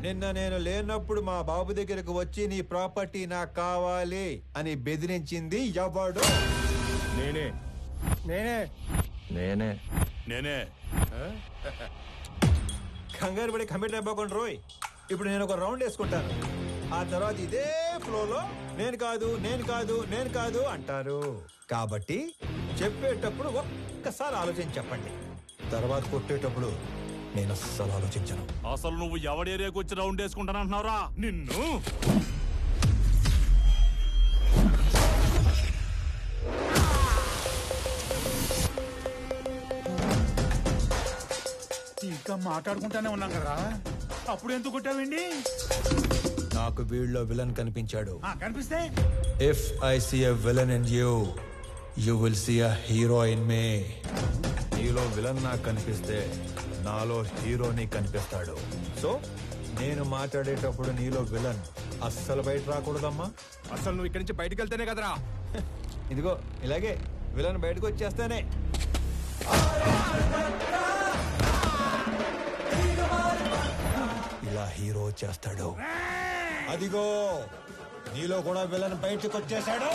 నిన్న నేను లేనప్పుడు మా బాబు దగ్గరకు వచ్చి నీ ప్రాపర్టీ నాకు కావాలి అని బెదిరించింది ఎవడు? నేనే నేనే నేనే నేనే కంగారు పడి కమిట్ అయిపోకుండా రోయ్. ఇప్పుడు నేను ఒక రౌండ్ వేసుకుంటాను, ఆ తర్వాత ఇదే ఫ్లోలో నేను కాదు నేను కాదు నేను కాదు అంటారు. కాబట్టి చెప్పేటప్పుడు ఒక్కసారి ఆలోచించి చెప్పండి, తర్వాత కొట్టేటప్పుడు నేను అస్సలు ఆలోచించను. అసలు నువ్వు ఎవడి ఏరియాకి వచ్చి రౌండ్ వేసుకుంటానంటున్నావురా నిన్ను? ఇంకా మాట్లాడుకుంటానే ఉన్నాం కదా, అప్పుడు ఎందుకు కొట్టావండి? నాకు వీళ్ళలో విలన్ కనిపించాడు. కనిపిస్తే if I see a villain in you, you will see a hero in me. నీలో విలన్ నాకు కనిపిస్తే నాలో హీరోని కనిపిస్తాడు. సో నేను మాట్లాడేటప్పుడు నీలో విలన్ అస్సలు బయట రాకూడదమ్మా. అసలు నువ్వు ఇక్కడి నుంచి బయటకు వెళ్తేనే కదరా. ఇదిగో ఇలాగే విలన్ బయటకు వచ్చేస్తానే. ఇలా హీరో వచ్చేస్తాడు. అదిగో నీలో కూడా విలన్ బయటకు వచ్చేసాడు.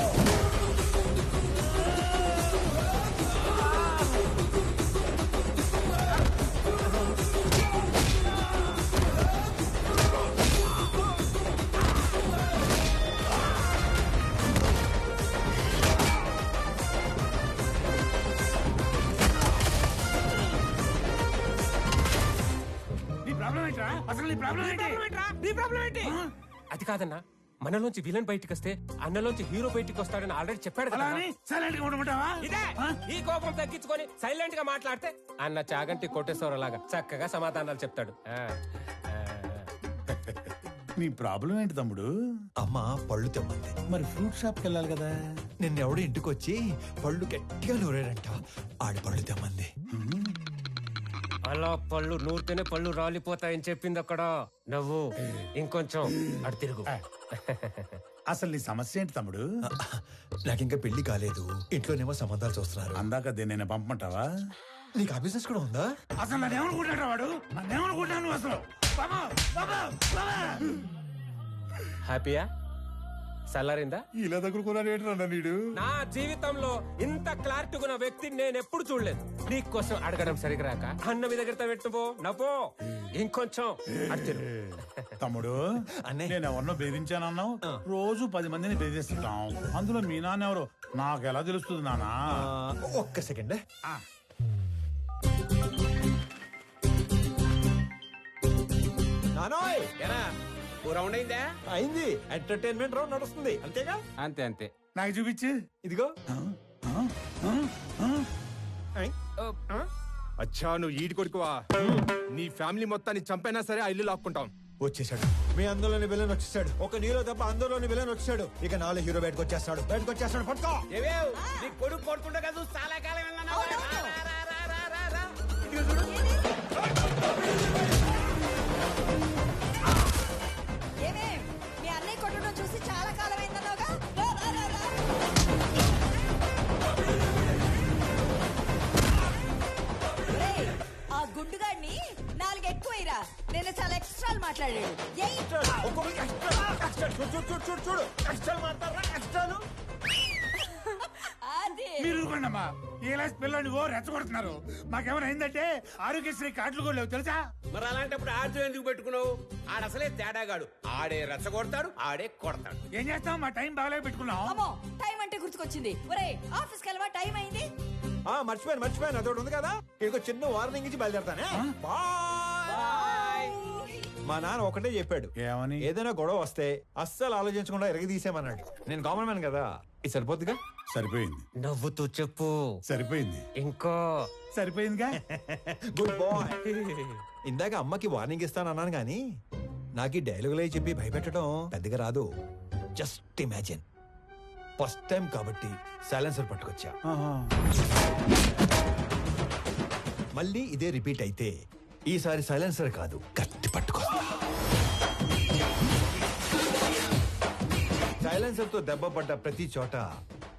అది కాదన్నా, మనలోంచి విలన్ బయటికి వస్తే అన్నలోంచి హీరో బయటికి వస్తాడని ఆల్రెడీ చెప్పాడు కదా. ఇదే ఈ కోపం తగ్గించుకొని సైలెంట్ గా మాట్లాడితే అన్న చాగంటి కొట్టేశ్వర లాగా చక్కగా సమాధానాలు చెప్తాడు. నీ ప్రాబ్లం ఏంటి తమ్ముడు? అమ్మ పళ్ళు తెమ్మంది. మరి ఫ్రూట్ షాప్ కి వెళ్ళాలి కదా. నిన్నెవడు ఇంటికి వచ్చి పళ్ళు గట్టిగా నూరాడంట, ఆడి పళ్ళు తెమ్మంది. అలా పళ్ళు నూరితేనే పళ్ళు రాలిపోతాయని చెప్పింది అక్కడ. నవ్వు ఇంకొంచెం అటు తిరుగు. అసలు నీ సమస్య ఏంటి తమ్ముడు? నాకింకా పెళ్లి కాలేదు, ఇంట్లోనేమో సంబంధాలు చూస్తున్నారు. అందాక దేనైనా పంపమంటావా? నీకు ఆ బిజినెస్ కూడా ఉందా? అసలు నన్నేమనుకుంటాడు వాడు? నన్నేమనుకుంటాను అసలు? హ్యాపీయా? సల్లారిందా? ఇలా దగ్గరుకున్నాడు నీడు. నా జీవితంలో ఇంత క్లారిటీగా ఉన్న వ్యక్తిని నేను ఎప్పుడు చూడలేదు. నీకోసం అడగడం సరిగా రాక అన్న మీ దగ్గర పెట్టుపో నవ్వో ఇంకొంచెం అటు తిరుగు. తమ్ముడు అన్నే. నేను ఎవరినో బెదిరించానన్నావు. రోజు 10 మందిని బెదిరిస్తుంటాం, అందులో మీ నాన్న ఎవరు నాకు ఎలా తెలుస్తుంది నానా? ఒక్క సెకండ్. నానోయ్ ఓ రౌండ్ అయిందా? అయింది, ఎంటర్టైన్మెంట్ రౌండ్ నడుస్తుంది అంతేగా? అంతే అంతే. నాకు చూపించు. ఇదిగో. అచ్చా నువ్వు ఈడి కొడుకువా? నీ ఫ్యామిలీ మొత్తాన్ని చంపైనా సరే ఆ ఇల్లు లాక్కుంటాం. వచ్చేసాడు, మీ అందులోని విలన్ వచ్చేసాడు. ఒక నీలో తప్ప అందులోని విలన్ వచ్చాడు. ఇక నాలో హీరో బయటకు వచ్చేస్తాడు. పట్టుకో. నీ కొడుకు కొడుకుంటా కదా చాలా కాలం మీ అన్నయ్య కొట్టడం చూసి చాలా కాలం అయిందన్నావుగా. ఆ గుండుగాడిని 4 ఎక్కువైరా. నేను చాలా ఎక్స్ట్రాలు మాట్లాడాడు. మీరు ఊరుకోండమ్మా. ఇలా పిల్లని ఓ రెచ్చగొడుతున్నారు. మాకేమైనా అయిందంటే ఆరోగ్యశ్రీ కార్డులు కూడా లేవు తెలుసా? మరి అలాంటప్పుడు ఆడితో ఎందుకు పెట్టుకున్నావు? ఆడసలే తేడాగాడు. ఆడే రెచ్చగొడతాడు, ఆడే కొడతాడు. ఏం చేస్తాం, మా టైం బాగాలే పెట్టుకున్నాం. అమ్మో టైం అంటే గుర్తుకొచ్చింది. ఒరే ఆఫీస్కి వెళ్ళవా? టైం అయింది. మర్చిపోయాను, అదొకటి ఉంది కదా. ఇక చిన్న వార్నింగ్ ఇచ్చి బయలుదేరతానే. మా నాన్న ఒకటే చెప్పాడు, ఏమని? ఏదైనా గొడవ వస్తే అస్సలు ఆలోచించకుండా ఎరగదీసేమన్నాడు. నేను కామన్ మ్యాన్ కదా, ఇది సరిపోద్దిగా. సరిపోయింది. నవ్వుతూ చెప్పు. సరిపోయింది. ఇంకో సరిపోయిందిగా. Good bye. ఇందాక అమ్మకి వార్నింగ్ ఇస్తానన్నాను గానీ నాకు ఈ డైలాగులే చెప్పి భయపెట్టడం పెద్దగా రాదు. జస్ట్ ఇమాజిన్, ఫస్ట్ టైం కాబట్టి సైలెన్సర్ పట్టుకొచ్చా. మళ్ళీ ఇదే రిపీట్ అయితే ఈసారి సైలెన్సర్ కాదు, కత్తి పట్టుకొస్తా. సైలెన్సర్ తో దెబ్బ పడ్డ ప్రతి చోట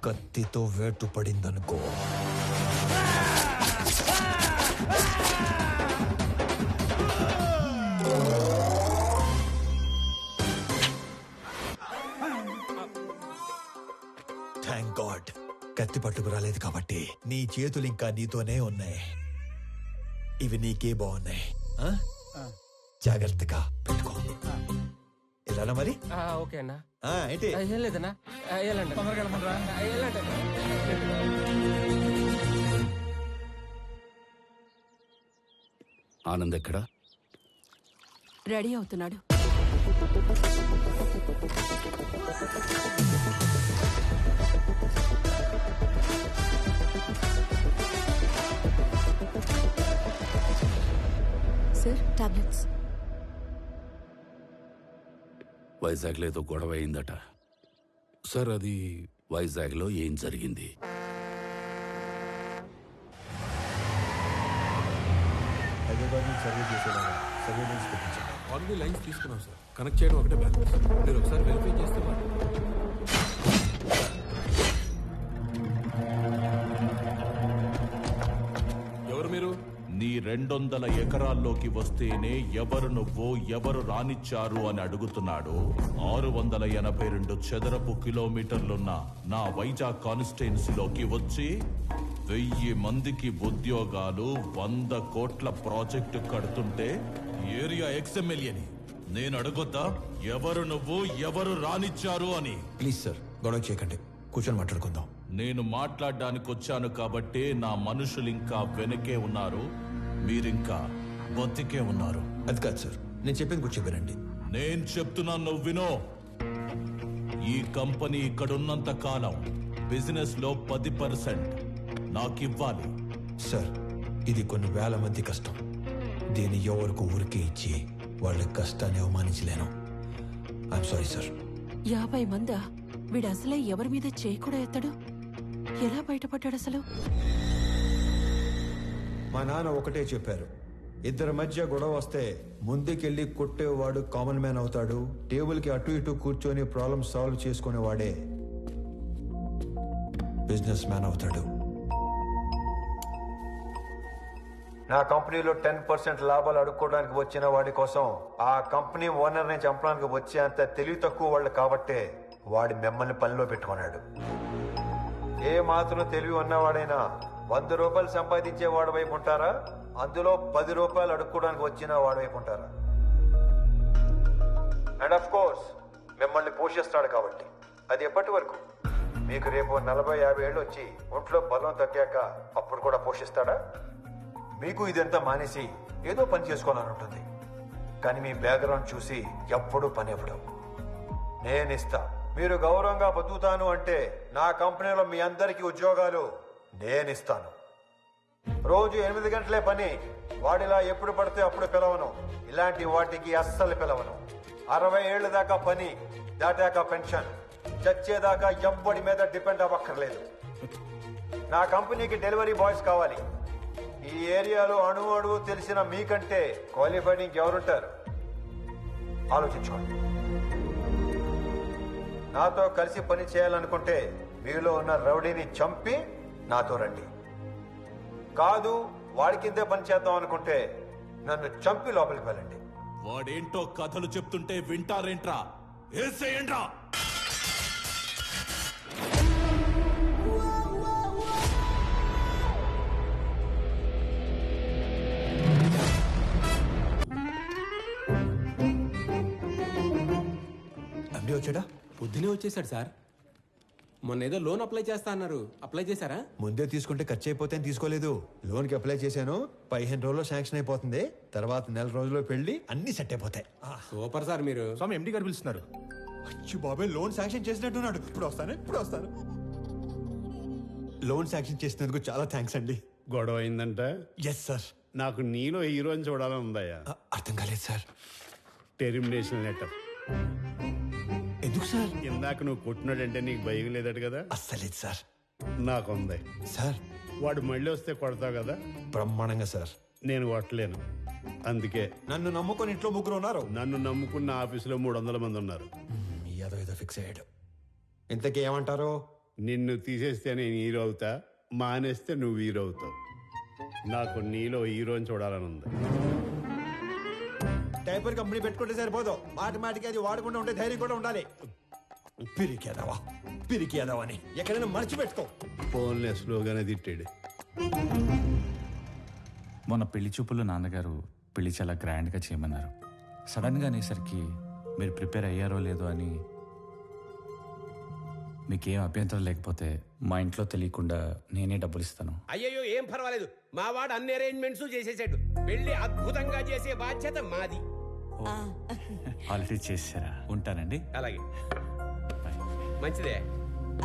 కత్తితో వేటు పడిందనుకో. కత్తి పట్టుకు రాలేదు కాబట్టి నీ చేతులు ఇంకా నీతోనే ఉన్నాయి. ఇవి నీకే బాగున్నాయి. ఆ? జాగ్రత్తగా పెట్టుకో. ఇలానా మరి? ఓకే అన్నా. ఏంటి? ఏం లేదన్నా, వెళ్ళండి. తొందరగా వెళ్ళమంటారా? వెళ్ళండి. ఆనంద్ ఎక్కడా? రెడీ అవుతున్నాడు. Sir, tablets. వైజాగ్లో ఏదో గొడవ అయిందట సార్. అది వైజాగ్లో ఏం జరిగింది? హైదరాబాద్ నుంచి సర్వే చేసేలాగా సర్వేలెన్స్ పెట్టించాను. ఆల్రెడీ లైన్స్ తీసుకున్నాం సార్. కనెక్ట్ చేయడం ఒకటే బ్యాలెన్స్. మీరు ఒకసారి వెరిఫై చేస్తే ఎవరు మీరు? నీ 200 ఎకరాల్లోకి వస్తేనే ఎవరు నువ్వు, ఎవరు రానిచ్చారు అని అడుగుతున్నాడు. 682 చదరపు కిలోమీటర్లున్న నా వైజాగ్ కాన్స్టిట్యున్సీలోకి వచ్చి 1000 మందికి ఉద్యోగాలు, 100 కోట్ల ప్రాజెక్టు కడుతుంటే ఏరియా ఎక్స్ఎమ్మెల్యేని నేను అడగొద్దా ఎవరు నువ్వు, ఎవరు రానిచ్చారు అని? ప్లీజ్ సార్, గొడవ చేయకండి, కూర్చొని మాట్లాడుకుందాం. నేను మాట్లాడడానికి వచ్చాను కాబట్టే నా మనుషులు ఇంకా వెనకే ఉన్నారు, మీరింకా బతికే ఉన్నారు. అది కాదు సార్, నేను చెప్పింది కూర్చో వినండి. నేను చెప్తున్నాను, నువ్వు వినో. ఈ కంపెనీ ఇక్కడున్నంత కాలం బిజినెస్ లో 10% నాకివ్వాలి. సార్, ఇది కొన్ని వేల మంది కష్టం. దీన్ని ఎవరికి ఊరికే ఇచ్చి వాళ్ళ కష్టాన్ని అవమానించలేను. I'm sorry sir. 50 మందా? వీడు అసలే ఎవరి మీద చేయి కూడా ఎత్తడు. ఎలా బయటపడ్డాడు అసలు? మా నాన్న ఒకటే చెప్పారు, ఇద్దరి మధ్య గొడవ వస్తే ముందుకెళ్ళి కొట్టేవాడు కామన్ మ్యాన్ అవుతాడు, టేబుల్కి అటు ఇటు కూర్చొని ప్రాబ్లమ్ సాల్వ్ చేసుకునేవాడే బిజినెస్ మ్యాన్ అవుతాడు. నా కంపెనీలో 10% లాభాలు అడుక్కోవడానికి వచ్చిన వాడి కోసం ఆ కంపెనీ ఓనర్ని చంపడానికి వచ్చే అంత తెలివి తక్కువ వాళ్ళు కాబట్టే వాడి మిమ్మల్ని పనిలో పెట్టుకున్నాడు. ఏ మాత్రం తెలివి ఉన్నవాడైనా 100 రూపాయలు సంపాదించే వాడి వైపు ఉంటారా, అందులో 10 రూపాయలు అడుక్కోవడానికి వచ్చిన వాడి వైపు ఉంటారా? అండ్ ఆఫ్ కోర్స్ మిమ్మల్ని పోషిస్తాడు కాబట్టి. అది ఎప్పటి వరకు? మీకు రేపు 40-50 ఏళ్ళు వచ్చి ఒంట్లో బలం తగ్గాక అప్పుడు కూడా పోషిస్తాడా? మీకు ఇదంతా మానేసి ఏదో పని చేసుకోవాలని ఉంటుంది, కానీ మీ బ్యాక్గ్రౌండ్ చూసి ఎప్పుడూ పని ఇవ్వడం. నేనిస్తా. మీరు గౌరవంగా బతుకుతాను అంటే నా కంపెనీలో మీ అందరికీ ఉద్యోగాలు నేనిస్తాను. రోజు 8 గంటలే పని. వాడిలా ఎప్పుడు పడితే అప్పుడు పిలవను. ఇలాంటి వాటికి అస్సలు పిలవను. 60 ఏళ్ల దాకా పని, దాటాక పెన్షన్. చచ్చేదాకా ఎవ్వడి మీద డిపెండ్ అవ్వక్కర్లేదు. నా కంపెనీకి డెలివరీ బాయ్స్ కావాలి. ఈ ఏరియాలో అణువు తెలిసిన మీకంటే క్వాలిఫైడ్ ఇంకెవరుంటారు? ఆలోచించుకోండి. నాతో కలిసి పని చేయాలనుకుంటే మీలో ఉన్న రౌడీని చంపి నాతో రండి. కాదు, వాడి కిందే పని చేద్దాం అనుకుంటే నన్ను చంపి లోపలికి వెళ్ళండి. వాడేంటో కథలు చెప్తుంటే వింటారేంట్రా? ఏసేయండ్రా. అండి వచ్చాడా? పొద్దునే వచ్చేసాడు సార్. మొన్న ఏదో లోన్ అప్లై చేస్తా అన్నారు, అప్లై చేశారా? ముందే తీసుకుంటే ఖర్చు అయిపోతే తీసుకోలేదు. లోన్కి అప్లై చేశాను, 15 రోజుల్లో శాంక్షన్ అయిపోతుంది. తర్వాత 1 రోజుల్లో పెళ్లి, అన్ని సెట్ అయిపోతాయి. సూపర్ సార్ మీరు. స్వామి ఎండి గారు పిలుస్తున్నారు. అచ్చి బాబాయ్, లోన్ శాంక్షన్ చేసినట్టున్నాడు. ఇప్పుడు వస్తాను. లోన్ శాంక్షన్ చేసినందుకు చాలా థ్యాంక్స్ అండి. గొడవ అయిందంట. Yes sir. నాకు నీలో హీరోని చూడాలని ఉందయ్యా. అర్థం కాలేదు సార్. Termination letter. ఎందుకు సార్? ఇందాక నువ్వు కొట్టినాడంటే నీకు భయం లేదట కదా? అస్సలేదు సార్. నాకుంది సార్. వాడు మళ్ళీ వస్తే కొడతావు కదా? బ్రహ్మాండంగా సార్. నేను కొట్టలేను, అందుకే. నన్ను నమ్ముకొని ఇంట్లో 3 ఉన్నారు. నన్ను నమ్ముకున్న ఆఫీసులో 300 మంది ఉన్నారు. ఏదో ఫిక్స్ అయ్యాడు. ఇంతకీ ఏమంటారు? నిన్ను తీసేస్తే నేను హీరో అవుతా, మానేస్తే నువ్వు హీరో అవుతావు. నాకు నీలో హీరోని చూడాలని ఉంది. డైపర్ కంపెనీ పెట్టుకుంటే సరిపోదు, మాటికి అది వాడకుండా ఉంటే ధైర్యం కూడా ఉండాలి. పిరికి ఎదవా అని ఎక్కడైనా మర్చిపెట్టుకో. ఫోన్లే స్లోగానే తిట్టాడు. మొన్న పెళ్లి చూపుల్లో నాన్నగారు పెళ్లి చాలా గ్రాండ్గా చేయమన్నారు. సడన్గా అనేసరికి మీరు ప్రిపేర్ అయ్యారో లేదో అని. మీకేం అభ్యంతరం లేకపోతే మా ఇంట్లో తెలియకుండా నేనే డబ్బులు ఇస్తాను. అయ్యయ్యో ఏం పర్వాలేదు, మా వాడు అన్ని అరేంజ్మెంట్స్ చేసేసాడు. పెళ్లి అద్భుతంగా చేసే బాధ్యత మాది. ఆల్రెడీ చేసారా? ఉంటానండి. అలాగే, మంచిదే.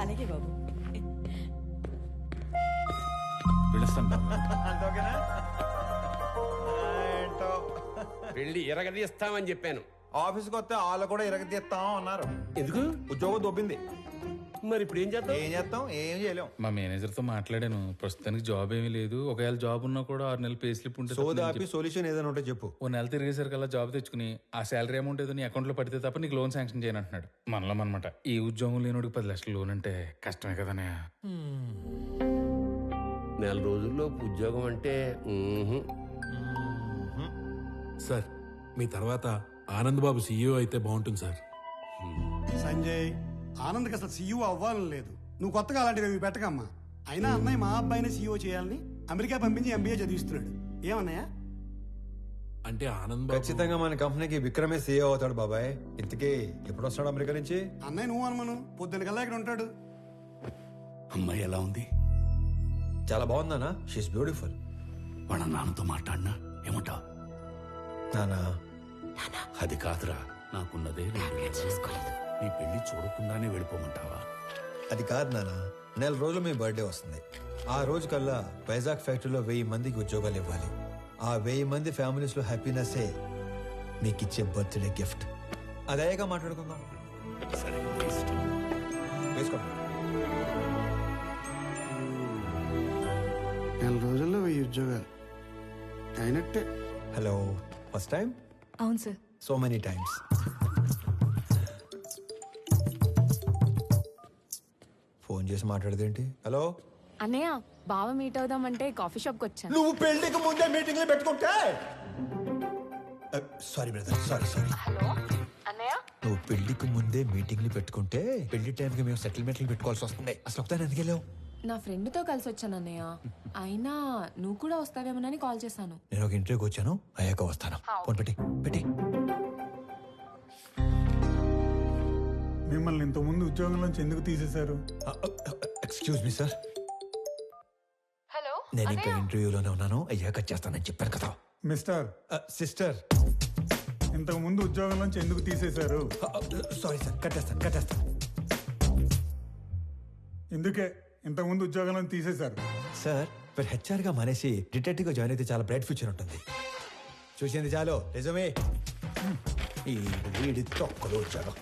అలాగే బాబు. పిలుస్తాను బాబు. అంతోకేనా? ఏంటో పెళ్లి ఎరగదీస్తామని చెప్పాను. ఆఫీస్కి వస్తే వాళ్ళు కూడా ఇరగదీస్తాం అన్నారు. ఎందుకు? ఉద్యోగం దొబ్బింది. మరి ఇప్పుడు ఏం చేద్దాం? ఏం చేస్తాం? ఏం చేయలేం. మా మేనేజర్తో మాట్లాడాను. ప్రస్తుతానికి జాబ్ ఏమీ లేదు. ఒకవేళ జాబ్ ఉన్నా కూడా 6 నెలలు పే స్లిప్ ఉంటే సోదాపి సొల్యూషన్ ఏదైనా ఉంటే చెప్పు. ఓ నెల తిరిగేసరికల్లా జాబ్ తెచ్చుకుని ఆ శాలరీ అమౌంట్ ఏదో నీ అకౌంట్లో పడితే తప్ప నీకు లోన్ శాంక్షన్ చేయను అంటున్నాడు. మనలో అనమాట. ఈ ఉద్యోగం లేనోడికి 10 లక్షలు లోన్ అంటే కష్టమే కదనే. నెల రోజుల్లో ఉద్యోగం అంటే సార్, మీ తర్వాత ఆనంద్ బాబు సీఈఓ అయితే బాగుంటుంది సార్. సంజయ్, ఆనంద్కి అసలు సీఈఓ అవ్వాలని లేదు. నువ్వు కొత్తగా అలాంటివి పెట్టకమ్మా. అయినా అన్నయ్య మా అబ్బాయిని సీఈఓ చేయాలని అమెరికా పంపించి ఎంబీఏ చదివిస్తున్నాడు. ఏమన్నయ్య? అంటే ఆనంద్ బాబు ఖచ్చితంగా మన కంపెనీకి విక్రమే సీఏ అవుతాడు బాబాయ్. ఇంతకీ ఎప్పుడు వస్తాడు అమెరికా నుంచి? అన్నయ్య నువ్వు అనుమను పొద్దున్న కల్లా ఇక్కడ ఉంటాడు. అమ్మాయి ఎలా ఉంది? చాలా బాగుందానా? She's beautiful. వాళ్ళ నాన్నతో మాట్లాడినా ఏమంటావు? నానా అది కాదురా, నాకున్నదే 2 నెలలు. నీ పెళ్లి చూడకుండానే వెళ్ళిపోమంటావా? అది కాదు నానా, నెల రోజులు మీ బర్త్డే వస్తుంది. ఆ రోజు కల్లా వైజాగ్ ఫ్యాక్టరీలో 1000 మందికి ఉద్యోగాలు ఇవ్వాలి. ఆ 1000 మంది ఫ్యామిలీస్ లో హ్యాపీనెస్ మీకు ఇచ్చే బర్త్డే గిఫ్ట్. అదేగా మాట్లాడుకుందాం. సరే, ఇష్టం. వేసుకోండి. నెల రోజుల్లో 1000 ఉద్యోగాలు అయినట్టే. Hello, first time? అవును sir. So many times. Phone చేసి మాట్లాడదేంటి? హలో అన్నయ్య, బావ మీట్ అవుదామంటే కాఫీ షాప్కి వచ్చాను. నువ్వు పెళ్లికి ముందే మీటింగ్లు పెట్టుకుంటే. Sorry brother, sorry. హలో అన్నయ్య, నువ్వు పెళ్లికి ముందే మీటింగ్లు పెట్టుకుంటే పెళ్లి టైంకి మేము సెటిల్మెంట్లు పెట్టుకోవాల్సి వస్తుంది. అసలు ఒకసారి ఎందుకు వెళ్ళావు? నా ఫ్రెండ్తో కలిసి వచ్చాను అన్నయ్య. అయినా నువ్వు కూడా వస్తావేమోనని కాల్ చేశాను. నేను ఒక ఇంటర్వ్యూకి వచ్చాను, అయ్యాక వస్తాను. ఫోన్ పెట్టి. మిమ్మల్ని ఇంతకుముందు ఉద్యోగం నుంచి ఎందుకు తీసేశారు? Excuse me sir. హలో, నేను ఇంకా ఇంటర్వ్యూలోనే ఉన్నాను, అయ్యాక చేస్తానని చెప్పాను కదా. మిస్టర్ సిస్టర్, ఇంతకు ముందు ఉద్యోగం నుంచి ఎందుకు తీసేశారు? సారీ సార్, కట్టేస్తాను. ఎందుకే ఇంతకు ముందు ఉద్యోగం నుంచి తీసేశారు? సార్, మీరు హెచ్ఆర్ గా మానేసి డిటెక్టివ్ గా జాయిన్ అయితే చాలా బ్రైట్ ఫ్యూచర్ ఉంటుంది. చూసింది చాలు, నిజమే. ఈ వీడి తొక్కలు వచ్చాడు.